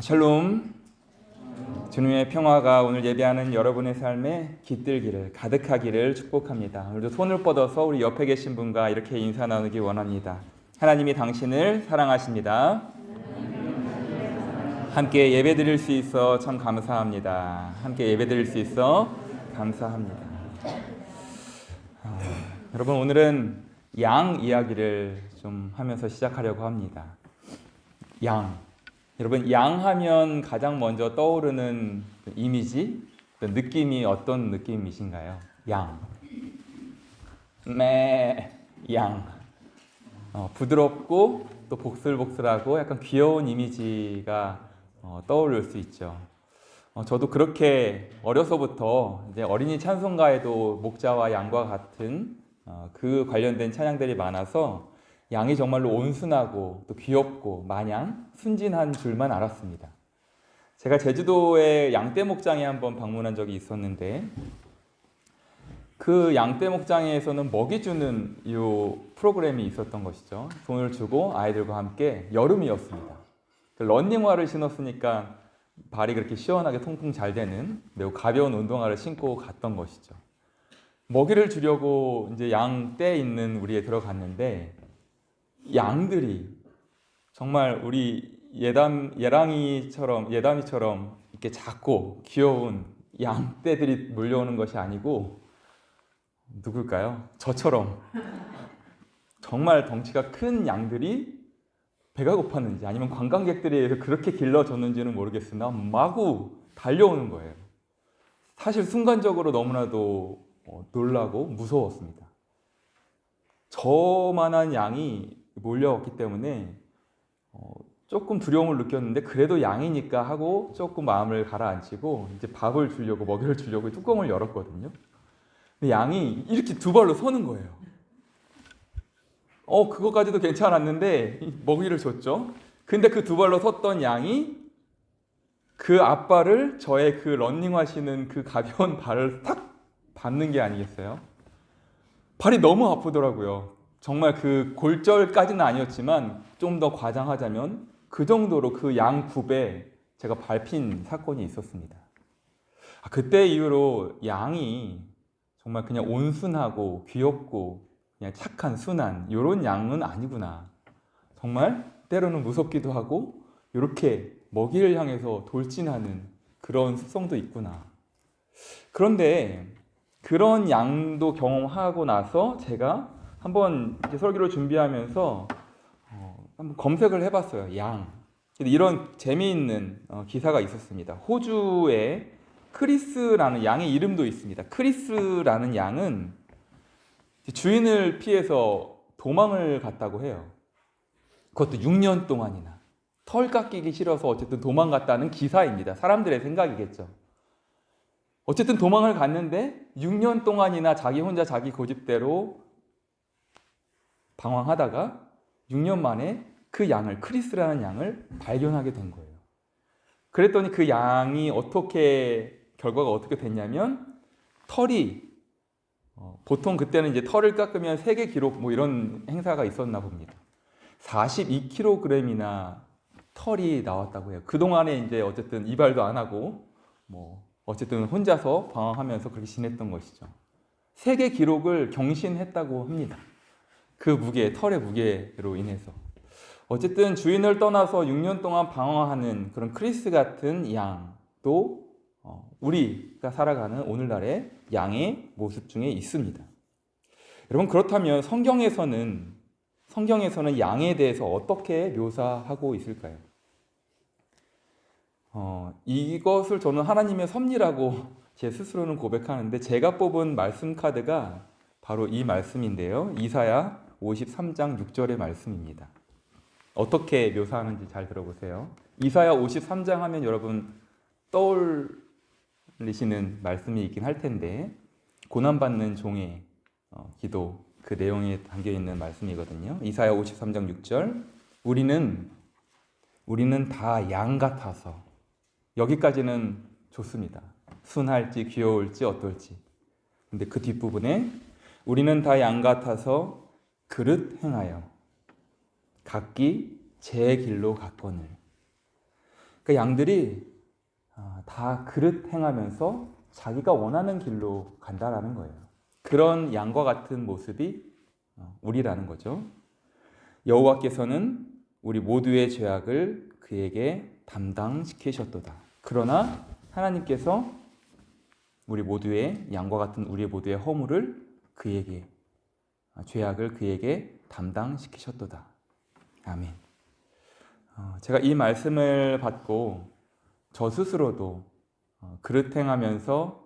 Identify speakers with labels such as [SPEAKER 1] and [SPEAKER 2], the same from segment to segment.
[SPEAKER 1] 샬롬. 주님의 평화가 오늘 예배하는 여러분의 삶에 깃들기를, 가득하기를 축복합니다. 오늘도 손을 뻗어서 우리 옆에 계신 분과 이렇게 인사 나누기 원합니다. 하나님이 당신을 사랑하십니다. 함께 예배드릴 수 있어 참 감사합니다. 함께 예배드릴 수 있어 감사합니다. 여러분, 오늘은 양 이야기를 좀 하면서 시작하려고 합니다. 양. 여러분, 양 하면 가장 먼저 떠오르는 이미지, 느낌이 어떤 느낌이신가요? 양. 양. 부드럽고 또 복슬복슬하고 약간 귀여운 이미지가 떠오를 수 있죠. 저도 그렇게 어려서부터 이제 어린이 찬송가에도 목자와 양과 같은 그 관련된 찬양들이 많아서 양이 정말로 온순하고 또 귀엽고 마냥 순진한 줄만 알았습니다. 제가 제주도의 양떼 목장에 한번 방문한 적이 있었는데 그 양떼 목장에서는 먹이 주는 이 프로그램이 있었던 것이죠. 돈을 주고 아이들과 함께 여름이었습니다. 러닝화를 신었으니까 발이 그렇게 시원하게 통풍 잘 되는 매우 가벼운 운동화를 신고 갔던 것이죠. 먹이를 주려고 이제 양떼에 있는 우리에 들어갔는데 양들이 정말 우리 예담이처럼 이렇게 작고 귀여운 양떼들이 몰려오는 것이 아니고 누굴까요? 저처럼 정말 덩치가 큰 양들이 배가 고팠는지 아니면 관광객들에 의해서 그렇게 길러졌는지는 모르겠으나 마구 달려오는 거예요. 사실 순간적으로 너무나도 놀라고 무서웠습니다. 저만한 양이 몰려왔기 때문에 조금 두려움을 느꼈는데 그래도 양이니까 하고 조금 마음을 가라앉히고 이제 밥을 주려고, 먹이를 주려고 뚜껑을 열었거든요. 근데 양이 이렇게 두 발로 서는 거예요. 그거까지도 괜찮았는데 먹이를 줬죠. 근데 그 두 발로 섰던 양이 그 앞발을 저의 그 러닝하시는 그 가벼운 발을 탁 밟는 게 아니겠어요? 발이 너무 아프더라고요. 정말 그 골절까지는 아니었지만 좀 더 과장하자면 그 정도로 그 양 굽에 제가 밟힌 사건이 있었습니다. 그때 이후로 양이 정말 그냥 온순하고 귀엽고 그냥 착한 순한 이런 양은 아니구나. 정말 때로는 무섭기도 하고 이렇게 먹이를 향해서 돌진하는 그런 습성도 있구나. 그런데 그런 양도 경험하고 나서 제가 한번 설교를 준비하면서 한번 검색을 해봤어요. 양. 이런 재미있는 기사가 있었습니다. 호주에 크리스라는 양의 이름도 있습니다. 크리스라는 양은 주인을 피해서 도망을 갔다고 해요. 그것도 6년 동안이나. 털 깎이기 싫어서 어쨌든 도망갔다는 기사입니다. 사람들의 생각이겠죠. 어쨌든 도망을 갔는데 6년 동안이나 자기 혼자 자기 고집대로 방황하다가 6년 만에 그 양을, 크리스라는 양을 발견하게 된 거예요. 그랬더니 그 양이 결과가 어떻게 됐냐면 털이 보통 그때는 이제 털을 깎으면 세계 기록 이런 행사가 있었나 봅니다. 42kg이나 털이 나왔다고 해요. 그동안에 이제 어쨌든 이발도 안 하고 어쨌든 혼자서 방황하면서 그렇게 지냈던 것이죠. 세계 기록을 경신했다고 합니다. 그 무게, 털의 무게로 인해서. 어쨌든 주인을 떠나서 6년 동안 방황하는 그런 크리스 같은 양도 우리가 살아가는 오늘날의 양의 모습 중에 있습니다. 여러분, 그렇다면 성경에서는 양에 대해서 어떻게 묘사하고 있을까요? 이것을 저는 하나님의 섭리라고 제 스스로는 고백하는데 제가 뽑은 말씀 카드가 바로 이 말씀인데요. 이사야 53장 6절의 말씀입니다. 어떻게 묘사하는지 잘 들어보세요. 이사야 53장 하면 여러분 떠올리시는 말씀이 있긴 할 텐데 고난받는 종의 기도, 그 내용에 담겨있는 말씀이거든요. 이사야 53장 6절. 우리는 다 양 같아서. 여기까지는 좋습니다. 순할지 귀여울지 어떨지. 근데 그 뒷부분에 우리는 다 양 같아서 그릇 행하여 각기 제 길로 갔거늘. 그 양들이 다 그릇 행하면서 자기가 원하는 길로 간다라는 거예요. 그런 양과 같은 모습이 우리라는 거죠. 여호와께서는 우리 모두의 죄악을 그에게 담당시키셨도다. 그러나 하나님께서 우리 모두의 양과 같은 우리 모두의 허물을 그에게, 죄악을 그에게 담당시키셨도다. 아멘. 제가 이 말씀을 받고 저 스스로도 그릇 행하면서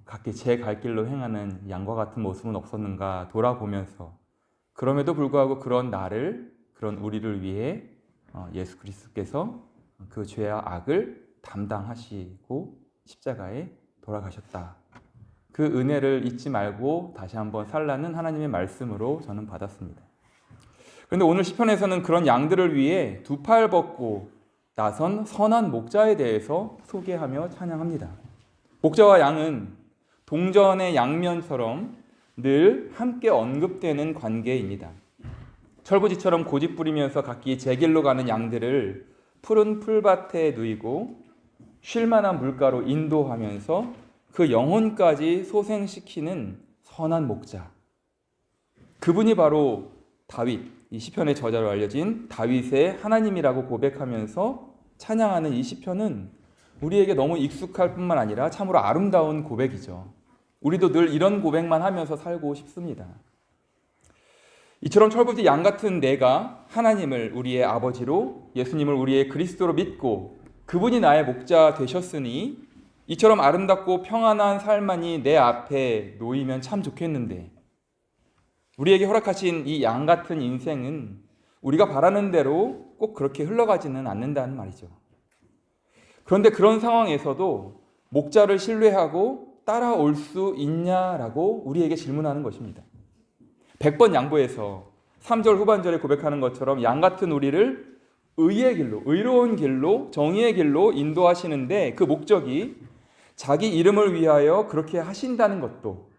[SPEAKER 1] 각기 제 갈 길로 행하는 양과 같은 모습은 없었는가 돌아보면서, 그럼에도 불구하고 그런 나를, 그런 우리를 위해 예수 그리스도께서 그 죄와 악을 담당하시고 십자가에 돌아가셨다. 그 은혜를 잊지 말고 다시 한번 살라는 하나님의 말씀으로 저는 받았습니다. 그런데 오늘 시편에서는 그런 양들을 위해 두 팔 벗고 나선 선한 목자에 대해서 소개하며 찬양합니다. 목자와 양은 동전의 양면처럼 늘 함께 언급되는 관계입니다. 철부지처럼 고집 부리면서 각기 제 길로 가는 양들을 푸른 풀밭에 누이고 쉴만한 물가로 인도하면서 그 영혼까지 소생시키는 선한 목자. 그분이 바로 다윗, 이 시편의 저자로 알려진 다윗의 하나님이라고 고백하면서 찬양하는 이 시편은 우리에게 너무 익숙할 뿐만 아니라 참으로 아름다운 고백이죠. 우리도 늘 이런 고백만 하면서 살고 싶습니다. 이처럼 철부지 양 같은 내가 하나님을 우리의 아버지로, 예수님을 우리의 그리스도로 믿고 그분이 나의 목자 되셨으니 이처럼 아름답고 평안한 삶만이 내 앞에 놓이면 참 좋겠는데, 우리에게 허락하신 이 양 같은 인생은 우리가 바라는 대로 꼭 그렇게 흘러가지는 않는다는 말이죠. 그런데 그런 상황에서도 목자를 신뢰하고 따라올 수 있냐라고 우리에게 질문하는 것입니다. 100번 양보해서 3절 후반절에 고백하는 것처럼 양 같은 우리를 의의 길로, 의로운 길로, 정의의 길로 인도하시는데 그 목적이 자기 이름을 위하여 그렇게 하신다는 것도,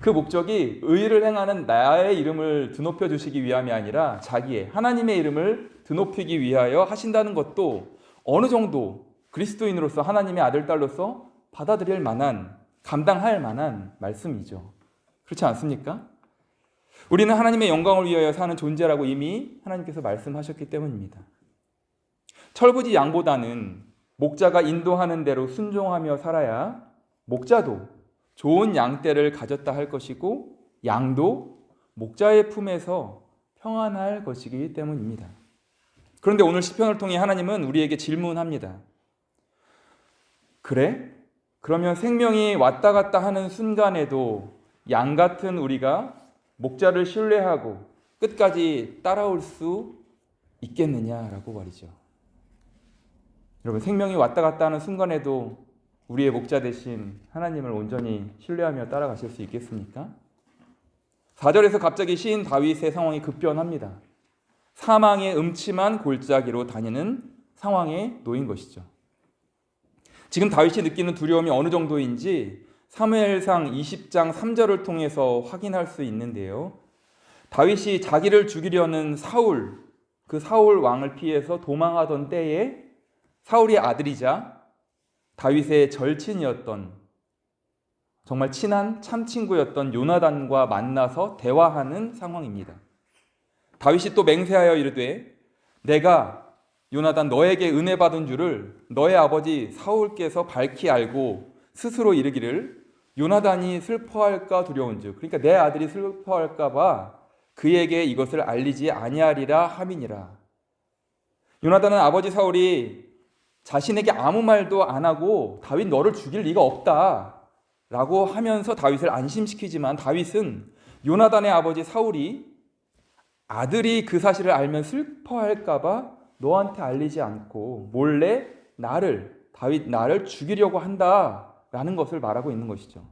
[SPEAKER 1] 그 목적이 의를 행하는 나의 이름을 드높여 주시기 위함이 아니라 자기의, 하나님의 이름을 드높이기 위하여 하신다는 것도 어느 정도 그리스도인으로서, 하나님의 아들, 딸로서 받아들일 만한, 감당할 만한 말씀이죠. 그렇지 않습니까? 우리는 하나님의 영광을 위하여 사는 존재라고 이미 하나님께서 말씀하셨기 때문입니다. 철부지 양보다는 목자가 인도하는 대로 순종하며 살아야 목자도 좋은 양떼를 가졌다 할 것이고 양도 목자의 품에서 평안할 것이기 때문입니다. 그런데 오늘 시편을 통해 하나님은 우리에게 질문합니다. 그래? 그러면 생명이 왔다 갔다 하는 순간에도 양 같은 우리가 목자를 신뢰하고 끝까지 따라올 수 있겠느냐라고 말이죠. 여러분, 생명이 왔다 갔다 하는 순간에도 우리의 목자 되신 하나님을 온전히 신뢰하며 따라가실 수 있겠습니까? 4절에서 갑자기 시인 다윗의 상황이 급변합니다. 사망의 음침한 골짜기로 다니는 상황에 놓인 것이죠. 지금 다윗이 느끼는 두려움이 어느 정도인지 사무엘상 20장 3절을 통해서 확인할 수 있는데요. 다윗이 자기를 죽이려는 사울, 그 사울 왕을 피해서 도망하던 때에 사울의 아들이자 다윗의 절친이었던, 정말 친한 참 친구였던 요나단과 만나서 대화하는 상황입니다. 다윗이 또 맹세하여 이르되 내가 요나단 너에게 은혜 받은 줄을 너의 아버지 사울께서 밝히 알고 스스로 이르기를 요나단이 슬퍼할까 두려운즉, 그러니까 내 아들이 슬퍼할까 봐 그에게 이것을 알리지 아니하리라 함이니라. 요나단은 아버지 사울이 자신에게 아무 말도 안 하고 다윗 너를 죽일 리가 없다 라고 하면서 다윗을 안심시키지만, 다윗은 요나단의 아버지 사울이 아들이 그 사실을 알면 슬퍼할까 봐 너한테 알리지 않고 몰래 다윗 나를 죽이려고 한다라는 것을 말하고 있는 것이죠.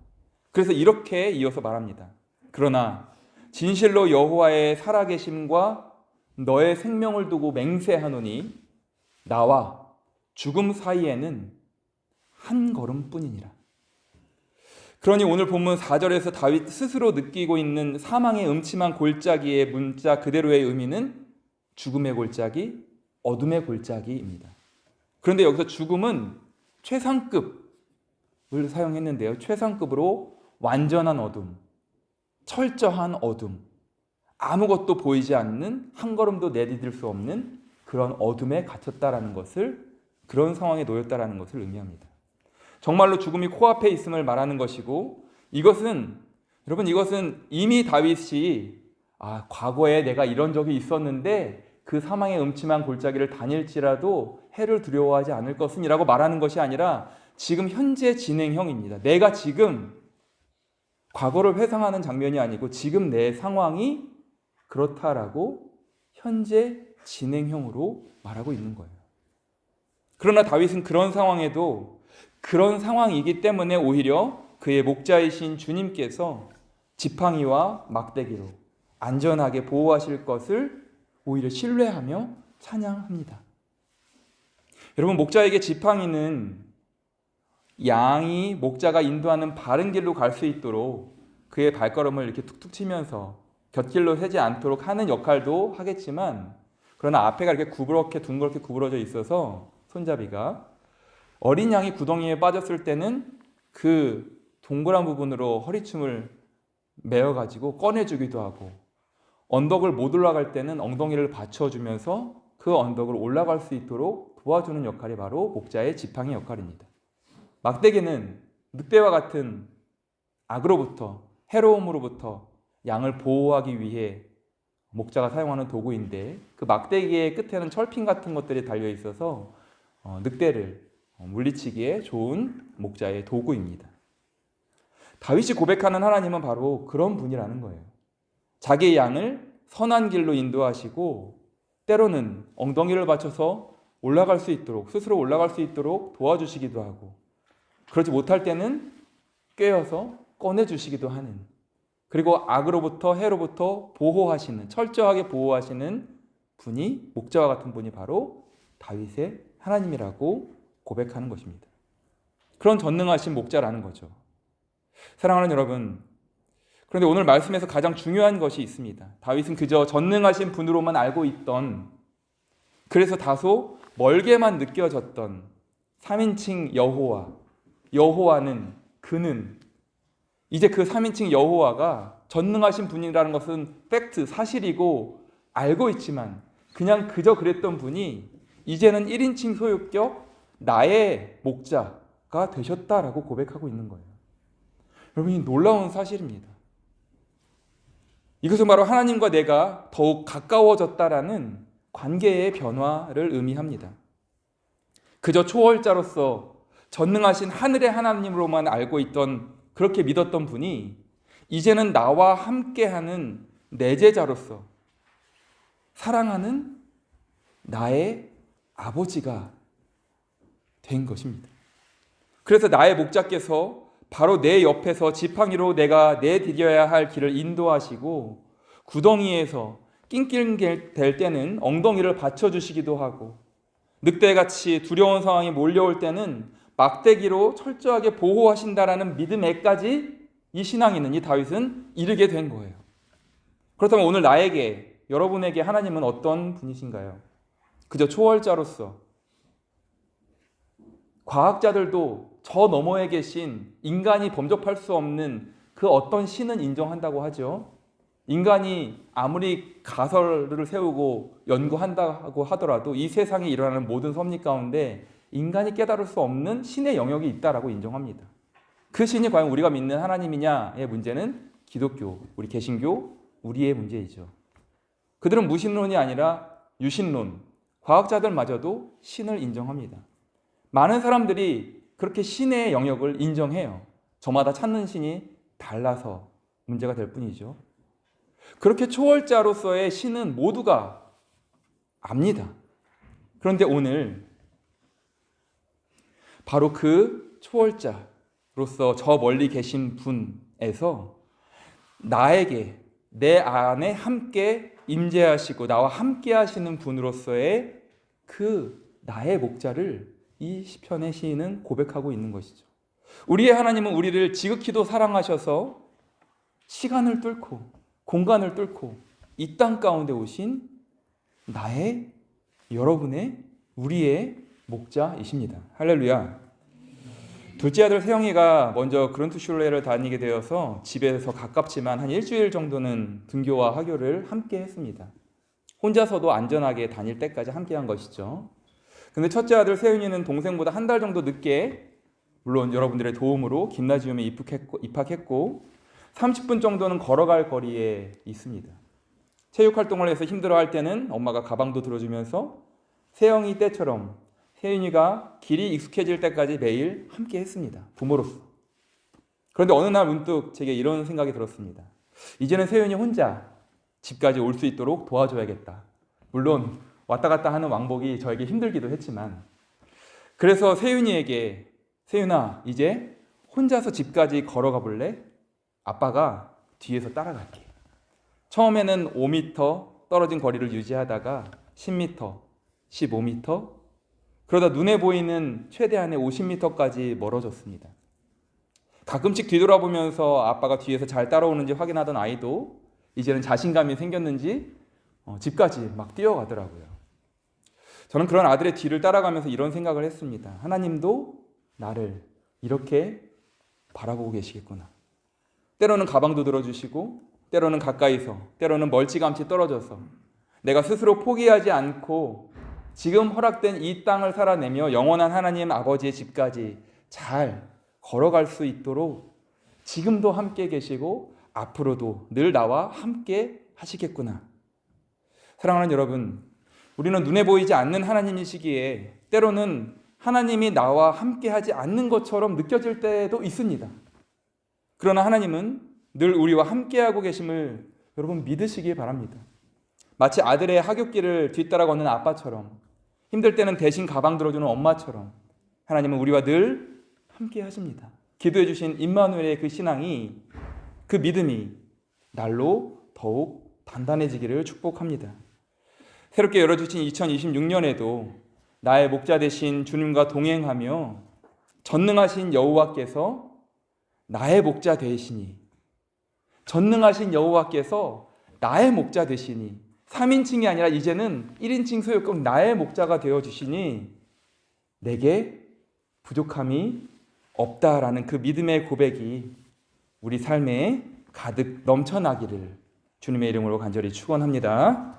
[SPEAKER 1] 그래서 이렇게 이어서 말합니다. 그러나 진실로 여호와의 살아계심과 너의 생명을 두고 맹세하노니 나와 죽음 사이에는 한 걸음뿐이니라. 그러니 오늘 본문 4절에서 다윗 스스로 느끼고 있는 사망의 음침한 골짜기의 문자 그대로의 의미는 죽음의 골짜기, 어둠의 골짜기입니다. 그런데 여기서 죽음은 최상급을 사용했는데요. 최상급으로 완전한 어둠, 철저한 어둠, 아무것도 보이지 않는, 한 걸음도 내디딜 수 없는 그런 어둠에 갇혔다라는 것을, 그런 상황에 놓였다라는 것을 의미합니다. 정말로 죽음이 코앞에 있음을 말하는 것이고, 여러분 이것은 이미 다윗이 과거에 내가 이런 적이 있었는데 그 사망의 음침한 골짜기를 다닐지라도 해를 두려워하지 않을 것은이라고 말하는 것이 아니라 지금 현재 진행형입니다. 내가 지금 과거를 회상하는 장면이 아니고 지금 내 상황이 그렇다라고 현재 진행형으로 말하고 있는 거예요. 그러나 다윗은 그런 상황에도 그런 상황이기 때문에 오히려 그의 목자이신 주님께서 지팡이와 막대기로 안전하게 보호하실 것을 오히려 신뢰하며 찬양합니다. 여러분, 목자에게 지팡이는 양이 목자가 인도하는 바른 길로 갈 수 있도록 그의 발걸음을 이렇게 툭툭 치면서 곁길로 새지 않도록 하는 역할도 하겠지만, 그러나 앞에가 이렇게 둥그렇게 구부러져 있어서 손잡이가 어린 양이 구덩이에 빠졌을 때는 그 동그란 부분으로 허리춤을 메어가지고 꺼내주기도 하고, 언덕을 못 올라갈 때는 엉덩이를 받쳐주면서 그 언덕을 올라갈 수 있도록 도와주는 역할이 바로 목자의 지팡이 역할입니다. 막대기는 늑대와 같은 악으로부터, 해로움으로부터 양을 보호하기 위해 목자가 사용하는 도구인데, 그 막대기의 끝에는 철핀 같은 것들이 달려 있어서 늑대를 물리치기에 좋은 목자의 도구입니다. 다윗이 고백하는 하나님은 바로 그런 분이라는 거예요. 자기의 양을 선한 길로 인도하시고 때로는 엉덩이를 받쳐서 올라갈 수 있도록, 스스로 올라갈 수 있도록 도와주시기도 하고, 그러지 못할 때는 꿰어서 꺼내주시기도 하는, 그리고 악으로부터, 해로부터 보호하시는, 철저하게 보호하시는 분이, 목자와 같은 분이 바로 다윗의 하나님이라고 고백하는 것입니다. 그런 전능하신 목자라는 거죠. 사랑하는 여러분, 그런데 오늘 말씀에서 가장 중요한 것이 있습니다. 다윗은 그저 전능하신 분으로만 알고 있던, 그래서 다소 멀게만 느껴졌던 3인칭 여호와는, 그는 이제 그 3인칭 여호와가 전능하신 분이라는 것은 팩트, 사실이고 알고 있지만 그냥 그저 그랬던 분이 이제는 1인칭 소유격 나의 목자가 되셨다라고 고백하고 있는 거예요. 여러분, 이 놀라운 사실입니다. 이것은 바로 하나님과 내가 더욱 가까워졌다라는 관계의 변화를 의미합니다. 그저 초월자로서 전능하신 하늘의 하나님으로만 알고 있던, 그렇게 믿었던 분이 이제는 나와 함께하는 내 제자로서 사랑하는 나의 아버지가 된 것입니다. 그래서 나의 목자께서 바로 내 옆에서 지팡이로 내가 내디뎌야 할 길을 인도하시고, 구덩이에서 낑낑댈 때는 엉덩이를 받쳐주시기도 하고, 늑대같이 두려운 상황이 몰려올 때는 막대기로 철저하게 보호하신다라는 믿음에까지 이 신앙인은, 이 다윗은 이르게 된 거예요. 그렇다면 오늘 나에게, 여러분에게 하나님은 어떤 분이신가요? 그저 초월자로서, 과학자들도 저 너머에 계신 인간이 범접할 수 없는 그 어떤 신은 인정한다고 하죠. 인간이 아무리 가설을 세우고 연구한다고 하더라도 이 세상에 일어나는 모든 섭리 가운데 인간이 깨달을 수 없는 신의 영역이 있다라고 인정합니다. 그 신이 과연 우리가 믿는 하나님이냐의 문제는 기독교, 우리 개신교, 우리의 문제이죠. 그들은 무신론이 아니라 유신론, 과학자들마저도 신을 인정합니다. 많은 사람들이 그렇게 신의 영역을 인정해요. 저마다 찾는 신이 달라서 문제가 될 뿐이죠. 그렇게 초월자로서의 신은 모두가 압니다. 그런데 오늘 바로 그 초월자로서 저 멀리 계신 분에서 나에게, 내 안에 함께 임재하시고 나와 함께 하시는 분으로서의 그 나의 목자를 이 시편의 시인은 고백하고 있는 것이죠. 우리의 하나님은 우리를 지극히도 사랑하셔서 시간을 뚫고 공간을 뚫고 이 땅 가운데 오신 나의, 여러분의, 우리의 목자이십니다. 할렐루야. 둘째 아들 세영이가 먼저 그런트슐레를 다니게 되어서 집에서 가깝지만 한 일주일 정도는 등교와 하교를 함께 했습니다. 혼자서도 안전하게 다닐 때까지 함께 한 것이죠. 근데 첫째 아들 세윤이는 동생보다 한 달 정도 늦게, 물론 여러분들의 도움으로 김나지움에 입학했고 30분 정도는 걸어갈 거리에 있습니다. 체육활동을 해서 힘들어할 때는 엄마가 가방도 들어주면서 세영이 때처럼 세윤이가 길이 익숙해질 때까지 매일 함께 했습니다. 부모로서. 그런데 어느 날 문득 제게 이런 생각이 들었습니다. 이제는 세윤이 혼자 집까지 올 수 있도록 도와줘야겠다. 물론 왔다 갔다 하는 왕복이 저에게 힘들기도 했지만, 그래서 세윤이에게 세윤아, 이제 혼자서 집까지 걸어가 볼래? 아빠가 뒤에서 따라갈게. 처음에는 5m 떨어진 거리를 유지하다가 10m, 15m, 그러다 눈에 보이는 최대한의 50m까지 멀어졌습니다. 가끔씩 뒤돌아보면서 아빠가 뒤에서 잘 따라오는지 확인하던 아이도 이제는 자신감이 생겼는지 집까지 막 뛰어가더라고요. 저는 그런 아들의 뒤를 따라가면서 이런 생각을 했습니다. 하나님도 나를 이렇게 바라보고 계시겠구나. 때로는 가방도 들어주시고, 때로는 가까이서, 때로는 멀찌감치 떨어져서 내가 스스로 포기하지 않고 지금 허락된 이 땅을 살아내며 영원한 하나님 아버지의 집까지 잘 걸어갈 수 있도록 지금도 함께 계시고 앞으로도 늘 나와 함께 하시겠구나. 사랑하는 여러분, 우리는 눈에 보이지 않는 하나님이시기에 때로는 하나님이 나와 함께 하지 않는 것처럼 느껴질 때도 있습니다. 그러나 하나님은 늘 우리와 함께하고 계심을 여러분 믿으시기 바랍니다. 마치 아들의 하굣길을 뒤따라 걷는 아빠처럼, 힘들 때는 대신 가방 들어주는 엄마처럼 하나님은 우리와 늘 함께 하십니다. 기도해 주신 임마누엘의 그 신앙이, 그 믿음이 날로 더욱 단단해지기를 축복합니다. 새롭게 열어주신 2026년에도 나의 목자 되신 주님과 동행하며 전능하신 여호와께서 나의 목자 되시니, 전능하신 여호와께서 나의 목자 되시니, 3인칭이 아니라 이제는 1인칭 소유격 나의 목자가 되어주시니 내게 부족함이 없다라는 그 믿음의 고백이 우리 삶에 가득 넘쳐나기를 주님의 이름으로 간절히 축원합니다.